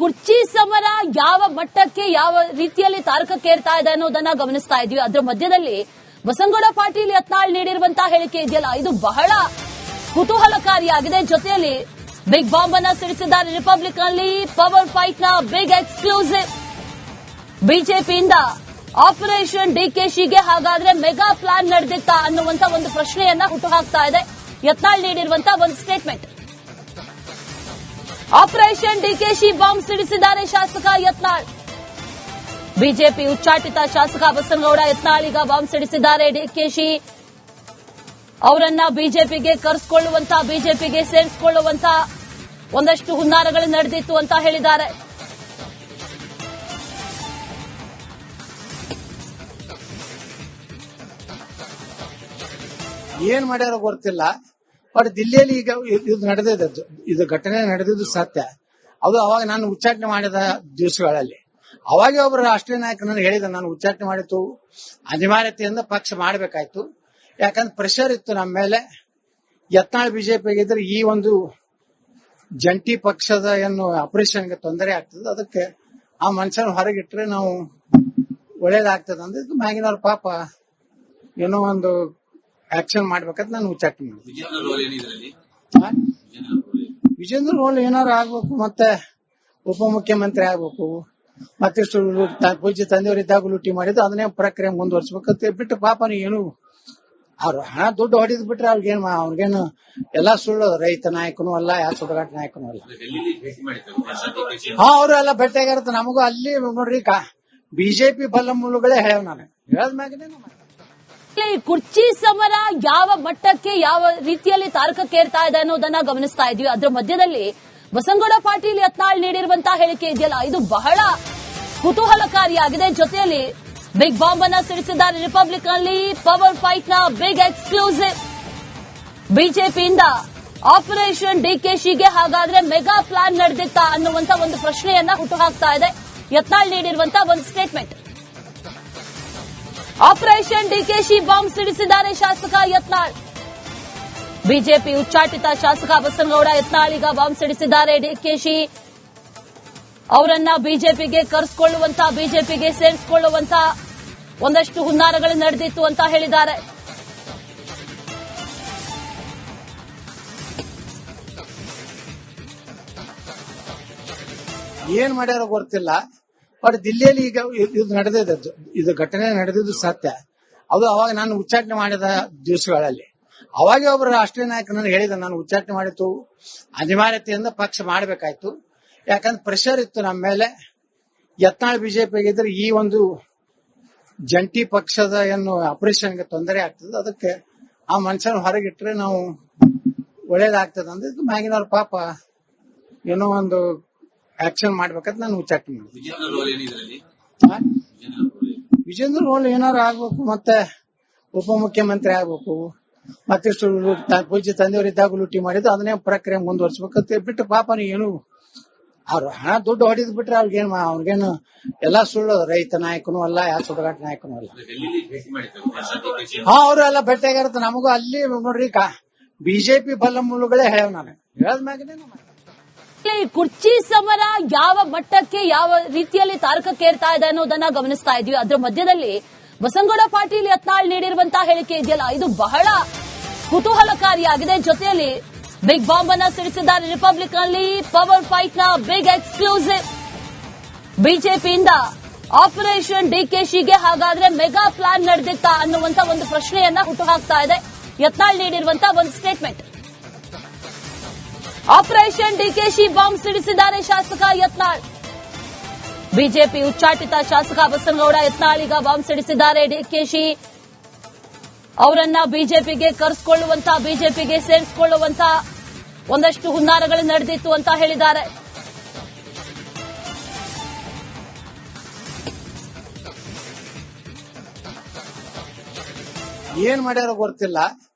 ಕುರ್ಚಿ ಸಮರ ಯಾವ ಮಟ್ಟಕ್ಕೆ ಯಾವ ರೀತಿಯಲ್ಲಿ ತಾರಕಕ್ಕೇರ್ತಾ ಇದೆ ಅನ್ನೋದನ್ನ ಗಮನಿಸ್ತಾ ಇದೀವಿ. ಅದರ ಮಧ್ಯದಲ್ಲಿ ಬಸನಗೌಡ ಪಾಟೀಲ್ ಯತ್ನಾಳ್ ನೀಡಿರುವಂತಹ ಹೇಳಿಕೆ ಇದೆಯಲ್ಲ, ಇದು ಬಹಳ ಕುತೂಹಲಕಾರಿಯಾಗಿದೆ. ಜೊತೆಯಲ್ಲಿ ಬಿಗ್ ಬಾಂಬ್ ಅನ್ನ ಸಿಡಿಸಿದ್ದಾರೆ ರಿಪಬ್ಲಿಕ್ ನಲ್ಲಿ. ಪವರ್ ಫೈಟ್ ನ ಬಿಗ್ ಎಕ್ಸ್ಕ್ಲೂಸಿವ್. ಬಿಜೆಪಿಯಿಂದ ಆಪರೇಷನ್ ಡಿಕೆಶಿಗೆ ಹಾಗಾದ್ರೆ ಮೆಗಾ ಪ್ಲಾನ್ ನಡೆದಿತ್ತಾ ಅನ್ನುವಂತ ಒಂದು ಪ್ರಶ್ನೆಯನ್ನ ಹುಟ್ಟುಹಾಕ್ತಾ ಇದೆ ಯತ್ನಾಳ್ ನೀಡಿರುವಂತಹ ಒಂದು ಸ್ಟೇಟ್ಮೆಂಟ್. ಆಪರೇಷನ್ ಡಿಕೆಶಿ ಬಾಂಬ್ ಸಿಡಿಸಿದ್ದಾರೆ ಶಾಸಕ ಯತ್ನಾಳ್. ಬಿಜೆಪಿ ಉಚ್ಚಾಟಿತ ಶಾಸಕ ಬಸನಗೌಡ ಯತ್ನಾಳ್ ಈಗ ಬಾಂಬ್ ಸಿಡಿಸಿದ್ದಾರೆ. ಡಿಕೆಶಿ ಅವರನ್ನ ಬಿಜೆಪಿಗೆ ಕರೆಸಿಕೊಳ್ಳುವಂತ, ಬಿಜೆಪಿಗೆ ಸೇರಿಸಿಕೊಳ್ಳುವಂತ ಒಂದಷ್ಟು ಹುನ್ನಾರಗಳು ನಡೆದಿತ್ತು ಅಂತ ಹೇಳಿದ್ದಾರೆ. ಏನ್ ಮಾಡ್ಯಾರ ಗೊತ್ತಿಲ್ಲ. ಬಟ್ ದಿಲ್ಲಿಯಲ್ಲಿ ಈಗ ಇದು ನಡೆದಿದ್ದು, ಇದು ಘಟನೆ ನಡೆದಿದ್ದು ಸತ್ಯ. ಅದು ಅವಾಗ ನಾನು ಉಚ್ಚಾಟನೆ ಮಾಡಿದ ದಿವಸಗಳಲ್ಲಿ ಅವಾಗ ಒಬ್ಬರು ರಾಷ್ಟ್ರೀಯ ನಾಯಕನನ್ನು ಹೇಳಿದ, ನಾನು ಉಚ್ಚಾಟನೆ ಮಾಡಿತ್ತು, ಅನಿವಾರ್ಯತೆಯಿಂದ ಪಕ್ಷ ಮಾಡಬೇಕಾಯ್ತು. ಯಾಕಂದ್ರೆ ಪ್ರೆಷರ್ ಇತ್ತು ನಮ್ಮ ಮೇಲೆ. ಯತ್ನಾಳ್ ಬಿಜೆಪಿಗೆ ಇದ್ರೆ ಈ ಒಂದು ಜಂಟಿ ಪಕ್ಷದ ಏನು ಆಪರೇಷನ್ಗೆ ತೊಂದರೆ ಆಗ್ತದೆ, ಅದಕ್ಕೆ ಆ ಮನುಷ್ಯನ ಹೊರಗಿಟ್ರೆ ನಾವು ಒಳ್ಳೇದಾಗ್ತದೆ ಅಂದ್ರೆ ಇದು ಮ್ಯಾಗಿನವ್ರ ಪಾಪ ಏನೋ ಒಂದು ಆಕ್ಷನ್ ಮಾಡ್ಬೇಕಂತ ನಾನು ಉಚ್ಚಾಟನೆ ಮಾಡಿದ್ದೆ. ವಿಜೇಂದ್ರ ರೋಲ್ ಏನಾರು ಆಗ್ಬೇಕು, ಮತ್ತೆ ಉಪಮುಖ್ಯಮಂತ್ರಿ ಆಗ್ಬೇಕು, ಮತ್ತಿಷ್ಟು ಪೂಜ್ಯ ತಂದೆಯವರಿದ್ದಾಗ ಲೂಟಿ ಮಾಡಿದ್ದು ಅದನ್ನೇ ಪ್ರಕ್ರಿಯೆ ಮುಂದುವರ್ಸ್ಬೇಕಂತ ಬಿಟ್ಟು ಪಾಪ ಏನು ಅವ್ರು ಹಣ ದುಡ್ಡು ಹೊಡಿದ್ ಬಿಟ್ರೆ ಅವ್ರಿಗೇನು ಎಲ್ಲಾ ಸುಳ್ಳು. ರೈತ ನಾಯಕನೂ ಅಲ್ಲ, ಯಾವ ಸುಡುಗಾಟ ನಾಯಕನೂ ಅಲ್ಲ. ಅವರು ಎಲ್ಲ ಭೇಟಿಯಾಗಿರುತ್ತೆ. ನಮಗೂ ಅಲ್ಲಿ ನೋಡ್ರಿ ಬಿಜೆಪಿ ಬಲ್ಲ ಮೂಲಗಳೇ ಹೇಳ್ಯಾವ. ನಾನು ಹೇಳದ್ಮ್ಯಾಗನೇ ಕುರ್ಚಿ ಸಮರ ಯಾವ ಮಟ್ಟಕ್ಕೆ ಯಾವ ರೀತಿಯಲ್ಲಿ ತಾರಕಕ್ಕೇರ್ತಾ ಇದೆ ಅನ್ನೋದನ್ನ ಗಮನಿಸ್ತಾ ಇದೀವಿ. ಅದರ ಮಧ್ಯದಲ್ಲಿ ಬಸನಗೌಡ ಪಾಟೀಲ್ ಯತ್ನಾಳ್ ನೀಡಿರುವಂತಹ ಹೇಳಿಕೆ ಇದೆಯಲ್ಲ, ಇದು ಬಹಳ ಕುತೂಹಲಕಾರಿಯಾಗಿದೆ. ಜೊತೆಯಲ್ಲಿ ಬಿಗ್ ಬಾಂಬ್ ಅನ್ನ ಸಿಡಿಸಿದ್ದಾರೆ ರಿಪಬ್ಲಿಕ್ ನಲ್ಲಿ. ಪವರ್ ಫೈಟ್ ನ ಬಿಗ್ ಎಕ್ಸ್ಕ್ಲೂಸಿವ್. ಬಿಜೆಪಿಯಿಂದ ಆಪರೇಷನ್ ಡಿಕೆಶಿಗೆ ಹಾಗಾದ್ರೆ ಮೆಗಾ ಪ್ಲಾನ್ ನಡೆದಿತ್ತಾ ಅನ್ನುವಂತ ಒಂದು ಪ್ರಶ್ನೆಯನ್ನ ಹುಟ್ಟುಹಾಕ್ತಾ ಇದೆ ಯತ್ನಾಳ್ ನೀಡಿರುವಂತಹ ಒಂದು ಸ್ಟೇಟ್ಮೆಂಟ್. ಆಪರೇಷನ್ ಡಿಕೆಶಿ ಬಾಂಬ್ ಸಿಡಿಸಿದ್ದಾರೆ ಶಾಸಕ ಯತ್ನಾಳ್. ಬಿಜೆಪಿ ಉಚ್ಚಾಟಿತ ಶಾಸಕ ಬಸನಗೌಡ ಯತ್ನಾಳ್ ಈಗ ಬಾಂಬ್ ಸಿಡಿಸಿದ್ದಾರೆ. ಡಿಕೆಶಿ ಅವರನ್ನ ಬಿಜೆಪಿಗೆ ಕರೆಸಿಕೊಳ್ಳುವಂತ, ಬಿಜೆಪಿಗೆ ಸೇರಿಸಿಕೊಳ್ಳುವಂತ ಒಂದಷ್ಟು ಹುನ್ನಾರಗಳು ನಡೆದಿತ್ತು ಅಂತ ಹೇಳಿದ್ದಾರೆ. ಏನ್ ಮಾಡ್ಯಾರ ಗೊತ್ತಿಲ್ಲ. ಬಟ್ ದಿಲ್ಲಿಯಲ್ಲಿ ಈಗ ಇದು ನಡೆದಿದ್ದು, ಇದು ಘಟನೆ ನಡೆದಿದ್ದು ಸತ್ಯ. ಅದು ಅವಾಗ ನಾನು ಉಚ್ಚಾಟನೆ ಮಾಡಿದ ದಿವಸಗಳಲ್ಲಿ ಅವಾಗ ಒಬ್ಬರು ರಾಷ್ಟ್ರೀಯ ನಾಯಕನನ್ನು ಹೇಳಿದ, ನಾನು ಉಚ್ಚಾಟನೆ ಮಾಡಿತ್ತು, ಅನಿವಾರ್ಯತೆಯಿಂದ ಪಕ್ಷ ಮಾಡಬೇಕಾಯ್ತು. ಯಾಕಂದ್ರೆ ಪ್ರೆಷರ್ ಇತ್ತು ನಮ್ಮ ಮೇಲೆ. ಯತ್ನಾಳ್ ಬಿಜೆಪಿಗೆ ಇದ್ರೆ ಈ ಒಂದು ಜಂಟಿ ಪಕ್ಷದ ಏನು ಆಪರೇಷನ್ಗೆ ತೊಂದರೆ ಆಗ್ತದೆ, ಅದಕ್ಕೆ ಆ ಮನುಷ್ಯನ ಹೊರಗಿಟ್ರೆ ನಾವು ಒಳ್ಳೇದಾಗ್ತದೆ ಅಂದ್ರೆ ಇದು ಮ್ಯಾಗಿನವ್ರ ಪಾಪ ಏನೋ ಒಂದು ಆಕ್ಷನ್ ಮಾಡ್ಬೇಕಂತ ನಾನು ಉಚ್ಚಾಟನೆ ಮಾಡಿದ್ದೆ. ವಿಜೇಂದ್ರ ರೋಲ್ ಏನಾರು ಆಗ್ಬೇಕು, ಮತ್ತೆ ಉಪಮುಖ್ಯಮಂತ್ರಿ ಆಗ್ಬೇಕು, ಮತ್ತಿಷ್ಟು ಪೂಜ್ಯ ತಂದೆಯವರಿದ್ದಾಗ ಲೂಟಿ ಮಾಡಿದ್ದು ಅದನ್ನೇ ಪ್ರಕ್ರಿಯೆ ಮುಂದುವರ್ಸ್ಬೇಕಂತ ಬಿಟ್ಟು ಪಾಪ ಏನು ಅವ್ರು ಹಣ ದುಡ್ಡು ಹೊಡಿದ್ ಬಿಟ್ರೆ ಅವ್ರಿಗೇನು ಎಲ್ಲಾ ಸುಳ್ಳು. ರೈತ ನಾಯಕನೂ ಅಲ್ಲ, ಯಾವ ಸುಡುಗಾಟ ನಾಯಕನೂ ಅಲ್ಲ. ಅವರು ಎಲ್ಲ ಭೇಟಿಯಾಗಿರುತ್ತೆ. ನಮಗೂ ಅಲ್ಲಿ ನೋಡ್ರಿ ಬಿಜೆಪಿ ಬಲ್ಲ ಮೂಲಗಳೇ ಹೇಳ್ಯಾವ. ನಾನು ಹೇಳದ್ಮ್ಯಾಗನೇ ಕುರ್ಚಿ ಸಮರ ಯಾವ ಮಟ್ಟಕ್ಕೆ ಯಾವ ರೀತಿಯಲ್ಲಿ ತಾರಕಕ್ಕೇರ್ತಾ ಇದೆ ಅನ್ನೋದನ್ನ ಗಮನಿಸ್ತಾ ಇದೀವಿ. ಅದರ ಮಧ್ಯದಲ್ಲಿ ಬಸನಗೌಡ ಪಾಟೀಲ್ ಯತ್ನಾಳ್ ನೀಡಿರುವಂತಹ ಹೇಳಿಕೆ ಇದೆಯಲ್ಲ, ಇದು ಬಹಳ ಕುತೂಹಲಕಾರಿಯಾಗಿದೆ. ಜೊತೆಯಲ್ಲಿ ಬಿಗ್ ಬಾಂಬ್ ಅನ್ನ ಸಿಡಿಸಿದ್ದಾರೆ ರಿಪಬ್ಲಿಕ್ ನಲ್ಲಿ. ಪವರ್ ಫೈಟ್ ನ ಬಿಗ್ ಎಕ್ಸ್ಕ್ಲೂಸಿವ್. ಬಿಜೆಪಿಯಿಂದ ಆಪರೇಷನ್ ಡಿಕೆಶಿಗೆ ಹಾಗಾದ್ರೆ ಮೆಗಾ ಪ್ಲಾನ್ ನಡೆದಿತ್ತಾ ಅನ್ನುವಂತ ಒಂದು ಪ್ರಶ್ನೆಯನ್ನ ಹುಟ್ಟುಹಾಕ್ತಾ ಇದೆ ಯತ್ನಾಳ್ ನೀಡಿರುವಂತಹ ಒಂದು ಸ್ಟೇಟ್ಮೆಂಟ್. ಆಪರೇಷನ್ ಡಿಕೆಶಿ ಬಾಂಬ್ ಸಿಡಿಸಿದ್ದಾರೆ ಶಾಸಕ ಯತ್ನಾಳ್. ಬಿಜೆಪಿ ಉಚ್ಚಾಟಿತ ಶಾಸಕ ಬಸನಗೌಡ ಯತ್ನಾಳ್ ಈಗ ಬಾಂಬ್ ಸಿಡಿಸಿದ್ದಾರೆ. ಡಿಕೆಶಿ ಅವರನ್ನ ಬಿಜೆಪಿಗೆ ಕರೆಸಿಕೊಳ್ಳುವಂತ, ಬಿಜೆಪಿಗೆ ಸೇರಿಸಿಕೊಳ್ಳುವಂತ ಒಂದಷ್ಟು ಹುನ್ನಾರಗಳು ನಡೆದಿತ್ತು ಅಂತ ಹೇಳಿದ್ದಾರೆ. ಏನ್ ಮಾಡ್ಯಾರ ಗೊತ್ತಿಲ್ಲ.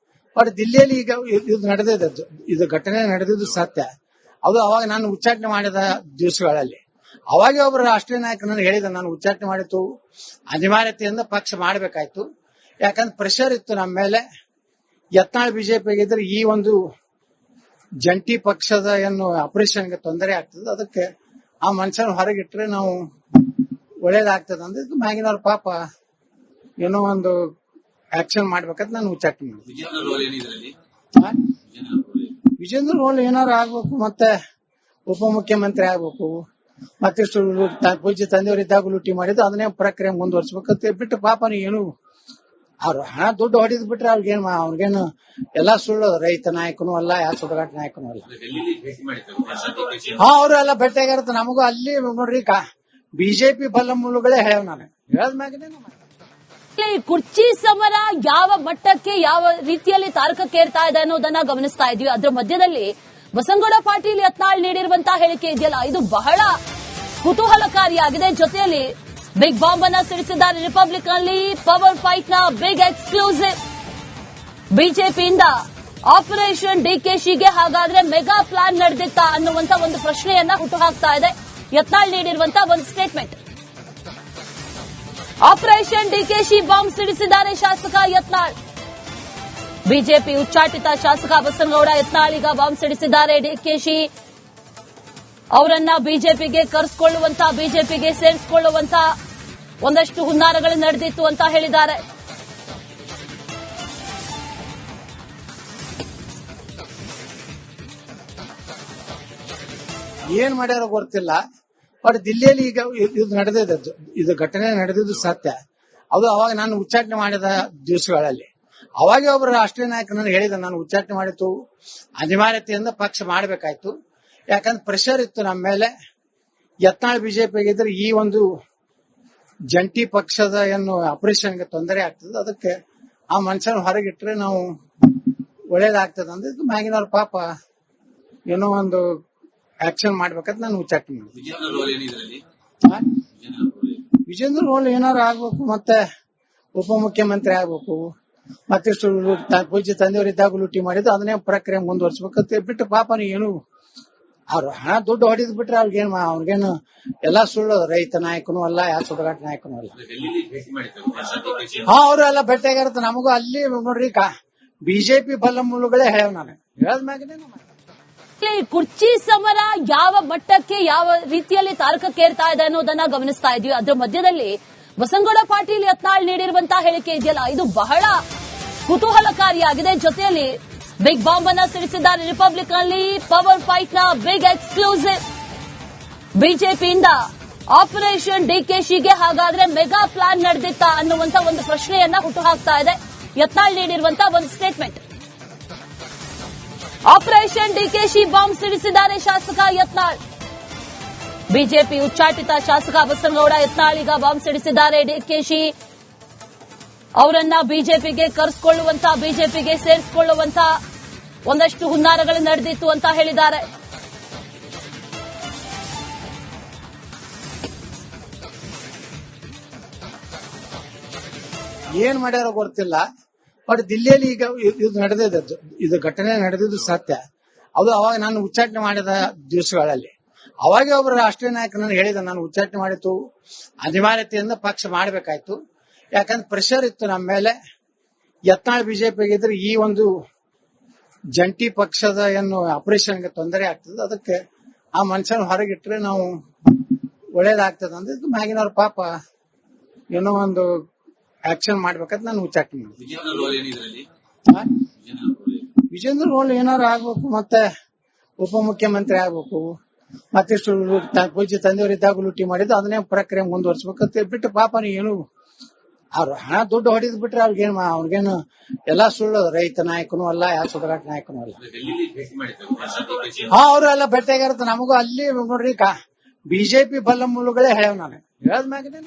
ಬಟ್ ದಿಲ್ಲಿಯಲ್ಲಿ ಈಗ ಇದು ನಡೆದಿದ್ದು, ಇದು ಘಟನೆ ನಡೆದಿದ್ದು ಸತ್ಯ. ಅದು ಅವಾಗ ನಾನು ಉಚ್ಚಾಟನೆ ಮಾಡಿದ ದಿವಸಗಳಲ್ಲಿ ಅವಾಗ ಒಬ್ಬರು ರಾಷ್ಟ್ರೀಯ ನಾಯಕನನ್ನು ಹೇಳಿದ, ನಾನು ಉಚ್ಚಾಟನೆ ಮಾಡಿತ್ತು, ಅನಿವಾರ್ಯತೆಯಿಂದ ಪಕ್ಷ ಮಾಡಬೇಕಾಯ್ತು. ಯಾಕಂದ್ರೆ ಪ್ರೆಷರ್ ಇತ್ತು ನಮ್ಮ ಮೇಲೆ. ಯತ್ನಾಳ್ ಬಿಜೆಪಿಗೆ ಇದ್ರೆ ಈ ಒಂದು ಜಂಟಿ ಪಕ್ಷದ ಏನು ಆಪರೇಷನ್ಗೆ ತೊಂದರೆ ಆಗ್ತದೆ, ಅದಕ್ಕೆ ಆ ಮನುಷ್ಯನ ಹೊರಗಿಟ್ರೆ ನಾವು ಒಳ್ಳೇದಾಗ್ತದ ಅಂದ್ರೆ ಇದು ಮ್ಯಾಗಿನವ್ರ ಪಾಪ ಏನೋ ಒಂದು ಆಕ್ಷನ್ ಮಾಡ್ಬೇಕಂತ ನಾನು ಉಚ್ಚಾಟನೆ ಮಾಡಿದೆ. ವಿಜೇಂದ್ರ ರೋಲ್ ಏನಾರು ಆಗ್ಬೇಕು, ಮತ್ತೆ ಉಪಮುಖ್ಯಮಂತ್ರಿ ಆಗ್ಬೇಕು, ಮತ್ತಿಷ್ಟು ಪೂಜ್ಯ ತಂದೆಯವರಿದ್ದಾಗ ಲೂಟಿ ಮಾಡಿದ್ದು ಅದನ್ನೇ ಪ್ರಕ್ರಿಯೆ ಮುಂದುವರ್ಸ್ಬೇಕಂತ ಬಿಟ್ಟು ಪಾಪ ಏನು ಅವ್ರು ಹಣ ದುಡ್ಡು ಹೊಡಿದ್ ಬಿಟ್ರೆ ಅವ್ರಿಗೇನು ಎಲ್ಲಾ ಸುಳ್ಳು, ರೈತ ನಾಯಕನೂ ಅಲ್ಲ, ಯಾವ ಸುಡಗಾಟ ನಾಯಕನೂ ಅಲ್ಲ. ಅವ್ರೆಲ್ಲ ಭೇಟಿಯಾಗಿರುತ್ತೆ. ನಮಗೂ ಅಲ್ಲಿ ನೋಡ್ರಿ ಬಿಜೆಪಿ ಬಲ್ಲ ಮೂಲಗಳೇ ಹೇಳ್ಯಾವ. ನಾನು ಹೇಳದ್ಮ್ಯಾಗನೇ ಈ ಕುರ್ಚಿ ಸಮರ ಯಾವ ಮಟ್ಟಕ್ಕೆ ಯಾವ ರೀತಿಯಲ್ಲಿ ತಾರಕಕ್ಕೇರ್ತಾ ಇದೆ ಅನ್ನೋದನ್ನ ಗಮನಿಸ್ತಾ ಇದ್ವಿ. ಅದರ ಮಧ್ಯದಲ್ಲಿ ಬಸನಗೌಡ ಪಾಟೀಲ್ ಯತ್ನಾಳ್ ನೀಡಿರುವಂತಹ ಹೇಳಿಕೆ ಇದೆಯಲ್ಲ, ಇದು ಬಹಳ ಕುತೂಹಲಕಾರಿಯಾಗಿದೆ. ಜೊತೆಯಲ್ಲಿ ಬಿಗ್ ಬಾಂಬ್ ಅನ್ನ ಸಿಡಿಸಿದ್ದಾರೆ. ರಿಪಬ್ಲಿಕ್ ಅಲ್ಲಿ ಪವರ್ ಫೈಟ್ ನ ಬಿಗ್ ಎಕ್ಸ್ಕ್ಲೂಸಿವ್. ಬಿಜೆಪಿಯಿಂದ ಆಪರೇಷನ್ ಡಿಕೆಶಿಗೆ ಹಾಗಾದ್ರೆ ಮೆಗಾ ಪ್ಲಾನ್ ನಡೆದಿತ್ತಾ ಅನ್ನುವಂತ ಒಂದು ಪ್ರಶ್ನೆಯನ್ನ ಹುಟ್ಟುಹಾಕ್ತಾ ಇದೆ ಯತ್ನಾಳ್ ನೀಡಿರುವಂತಹ ಒಂದು ಸ್ಟೇಟ್ಮೆಂಟ್. ಆಪರೇಷನ್ ಡಿಕೆಶಿ ಬಾಂಬ್ ಸಿಡಿಸಿದ್ದಾರೆ ಶಾಸಕ ಯತ್ನಾಳ್. ಬಿಜೆಪಿ ಉಚ್ಚಾಟಿತ ಶಾಸಕ ಬಸನಗೌಡ ಯತ್ನಾಳ್ ಈಗ ಬಾಂಬ್ ಸಿಡಿಸಿದ್ದಾರೆ. ಡಿಕೆಶಿ ಅವರನ್ನ ಬಿಜೆಪಿಗೆ ಕರೆಸಿಕೊಳ್ಳುವಂತ, ಬಿಜೆಪಿಗೆ ಸೇರಿಸಿಕೊಳ್ಳುವಂತ ಒಂದಷ್ಟು ಹುನ್ನಾರಗಳು ನಡೆದಿತ್ತು ಅಂತ ಹೇಳಿದ್ದಾರೆ. ಏನ್ ಮಾಡ್ಯಾರೋ ಗೊತ್ತಿಲ್ಲ. ಬಟ್ ದಿಲ್ಲಿಯಲ್ಲಿ ಈಗ ಇದು ನಡೆದಿದ್ದು, ಇದು ಘಟನೆ ನಡೆದಿದ್ದು ಸತ್ಯ. ಅದು ಅವಾಗ ನಾನು ಉಚ್ಚಾಟನೆ ಮಾಡಿದ ದಿವಸಗಳಲ್ಲಿ ಅವಾಗ ಒಬ್ಬರು ರಾಷ್ಟ್ರೀಯ ನಾಯಕ ನಾನು ಹೇಳಿದ, ನಾನು ಉಚ್ಚಾಟನೆ ಮಾಡಿತ್ತು, ಅನಿವಾರ್ಯತೆಯಿಂದ ಪಕ್ಷ ಮಾಡಬೇಕಾಯ್ತು. ಯಾಕಂದ್ರೆ ಪ್ರೆಷರ್ ಇತ್ತು ನಮ್ಮ ಮೇಲೆ. ಯತ್ನಾಳ್ ಬಿಜೆಪಿಗೆ ಇದ್ರೆ ಈ ಒಂದು ಜಂಟಿ ಪಕ್ಷದ ಏನು ಆಪರೇಷನ್ಗೆ ತೊಂದರೆ ಆಗ್ತದೆ. ಅದಕ್ಕೆ ಆ ಮನುಷ್ಯನ ಹೊರಗಿಟ್ರೆ ನಾವು ಒಳ್ಳೇದಾಗ್ತದ ಅಂದ್ರೆ ಇದು ಮ್ಯಾಗಿನವ್ರ ಪಾಪ ಏನೋ ಒಂದು ಆಕ್ಷನ್ ಮಾಡ್ಬೇಕಂತ ನಾನು ಉಚ್ಚಾಟನೆ ಮಾಡಿದೆ. ವಿಜೇಂದ್ರ ರೋಲ್ ಏನಾರು ಆಗ್ಬೇಕು, ಮತ್ತೆ ಉಪಮುಖ್ಯಮಂತ್ರಿ ಆಗ್ಬೇಕು, ಮತ್ತಿಷ್ಟು ಪೂಜ್ಯ ತಂದೆಯವರಿದ್ದಾಗ ಲೂಟಿ ಮಾಡಿದ್ದು ಅದನ್ನೇ ಪ್ರಕ್ರಿಯೆ ಮುಂದುವರ್ಸ್ಬೇಕಂತ ಬಿಟ್ಟು ಪಾಪ ಏನು ಅವ್ರು ಹಣ ದುಡ್ಡು ಹೊಡಿದ್ ಬಿಟ್ರೆ ಅವ್ರಿಗೇನು ಎಲ್ಲಾ ಸುಳ್ಳು, ರೈತ ನಾಯಕನೂ ಅಲ್ಲ, ಯಾವ ಸುಡಗಾಟ ನಾಯಕನೂ ಅಲ್ಲ. ಅವ್ರೆಲ್ಲ ಭೇಟಿಯಾಗಿರುತ್ತೆ. ನಮಗೂ ಅಲ್ಲಿ ನೋಡ್ರಿ ಬಿಜೆಪಿ ಬಲ್ಲ ಮೂಲಗಳೇ ಹೇಳ್ಯಾವ. ನಾನು ಹೇಳದ್ಮ್ಯಾಗನೇ ಈ ಕುರ್ಚಿ ಸಮರ ಯಾವ ಮಟ್ಟಕ್ಕೆ ಯಾವ ರೀತಿಯಲ್ಲಿ ತಾರಕಕ್ಕೇರ್ತಾ ಇದೆ ಅನ್ನೋದನ್ನ ಗಮನಿಸ್ತಾ ಇದ್ವಿ. ಅದರ ಮಧ್ಯದಲ್ಲಿ ಬಸನಗೌಡ ಪಾಟೀಲ್ ಯತ್ನಾಳ್ ನೀಡಿರುವಂತಹ ಹೇಳಿಕೆ ಇದೆಯಲ್ಲ, ಇದು ಬಹಳ ಕುತೂಹಲಕಾರಿಯಾಗಿದೆ. ಜೊತೆಯಲ್ಲಿ ಬಿಗ್ ಬಾಂಬ್ ಅನ್ನ ಸಿಡಿಸಿದ್ದಾರೆ. ರಿಪಬ್ಲಿಕ್ ಅಲ್ಲಿ ಪವರ್ ಫೈಟ್ ನ ಬಿಗ್ ಎಕ್ಸ್ಕ್ಲೂಸಿವ್. ಬಿಜೆಪಿಯಿಂದ ಆಪರೇಷನ್ ಡಿಕೆಶಿಗೆ ಹಾಗಾದ್ರೆ ಮೆಗಾ ಪ್ಲಾನ್ ನಡೆದಿತ್ತಾ ಅನ್ನುವಂತ ಒಂದು ಪ್ರಶ್ನೆಯನ್ನ ಹುಟ್ಟುಹಾಕ್ತಾ ಇದೆ ಯತ್ನಾಳ್ ನೀಡಿರುವಂತಹ ಒಂದು ಸ್ಟೇಟ್ಮೆಂಟ್. ಆಪರೇಷನ್ ಡಿಕೆಶಿ ಬಾಂಬ್ ಸಿಡಿಸಿದ್ದಾರೆ ಶಾಸಕ ಯತ್ನಾಳ್. ಬಿಜೆಪಿ ಉಚ್ಚಾಟಿತ ಶಾಸಕ ಬಸನಗೌಡ ಯತ್ನಾಳ್ ಈಗ ಬಾಂಬ್ ಸಿಡಿಸಿದ್ದಾರೆ. ಡಿಕೆಶಿ ಅವರನ್ನ ಬಿಜೆಪಿಗೆ ಕರೆಸಿಕೊಳ್ಳುವಂತ, ಬಿಜೆಪಿಗೆ ಸೇರಿಸಿಕೊಳ್ಳುವಂತ ಒಂದಷ್ಟು ಹುನ್ನಾರಗಳು ನಡೆದಿತ್ತು ಅಂತ ಹೇಳಿದ್ದಾರೆ. ಏನ್ ಮಾಡ್ಯಾರೋ ಗೊತ್ತಿಲ್ಲ. ಬಟ್ ದಿಲ್ಲಿಯಲ್ಲಿ ಈಗ ಇದು ನಡೆದಿದ್ದು, ಇದು ಘಟನೆ ನಡೆದಿದ್ದು ಸತ್ಯ. ಅದು ಅವಾಗ ನಾನು ಉಚ್ಚಾಟನೆ ಮಾಡಿದ ದಿವಸಗಳಲ್ಲಿ ಅವಾಗ ಒಬ್ಬರು ರಾಷ್ಟ್ರೀಯ ನಾಯಕ ನಾನು ಹೇಳಿದ, ನಾನು ಉಚ್ಚಾಟನೆ ಮಾಡಿತ್ತು, ಅನಿವಾರ್ಯತೆಯಿಂದ ಪಕ್ಷ ಮಾಡಬೇಕಾಯ್ತು. ಯಾಕಂದ್ರೆ ಪ್ರೆಷರ್ ಇತ್ತು ನಮ್ಮ ಮೇಲೆ. ಯತ್ನಾಳ್ ಬಿಜೆಪಿಗೆ ಇದ್ರೆ ಈ ಒಂದು ಜಂಟಿ ಪಕ್ಷದ ಏನು ಆಪರೇಷನ್ಗೆ ತೊಂದರೆ ಆಗ್ತದೆ. ಅದಕ್ಕೆ ಆ ಮನುಷ್ಯನ ಹೊರಗಿಟ್ರೆ ನಾವು ಒಳ್ಳೇದಾಗ್ತದ ಅಂದ್ರೆ ಇದು ಮ್ಯಾಗಿನವ್ರ ಪಾಪ ಏನೋ ಒಂದು ಆಕ್ಷನ್ ಮಾಡ್ಬೇಕಂತ ನಾನು ಉಚ್ಚಾಟನೆ ಮಾಡಿದೆ. ವಿಜೇಂದ್ರ ರೋಲ್ ಏನಾರು ಆಗ್ಬೇಕು, ಮತ್ತೆ ಉಪಮುಖ್ಯಮಂತ್ರಿ ಆಗ್ಬೇಕು, ಮತ್ತಿಷ್ಟು ಪೂಜ್ಯ ತಂದೆಯವರಿದ್ದಾಗ ಲೂಟಿ ಮಾಡಿದ್ದು ಅದನ್ನೇ ಪ್ರಕ್ರಿಯೆ ಮುಂದುವರ್ಸ್ಬೇಕಂತ ಬಿಟ್ಟು ಪಾಪ ಏನು ಅವ್ರು ಹಣ ದುಡ್ಡು ಹೊಡಿದ್ ಬಿಟ್ರೆ ಅವ್ರಿಗೇನು ಎಲ್ಲಾ ಸುಳ್ಳು, ರೈತ ನಾಯಕನೂ ಅಲ್ಲ, ಯಾವ ಸುಡಗಾಟ ನಾಯಕನೂ ಅಲ್ಲ. ಅವ್ರೆಲ್ಲ ಭೇಟಿಯಾಗಿರುತ್ತೆ. ನಮಗೂ ಅಲ್ಲಿ ನೋಡ್ರಿ ಬಿಜೆಪಿ ಬಲ್ಲ ಮೂಲಗಳೇ ಹೇಳ್ಯಾವ. ನಾನು ಹೇಳದ್ಮ್ಯಾಗನೇ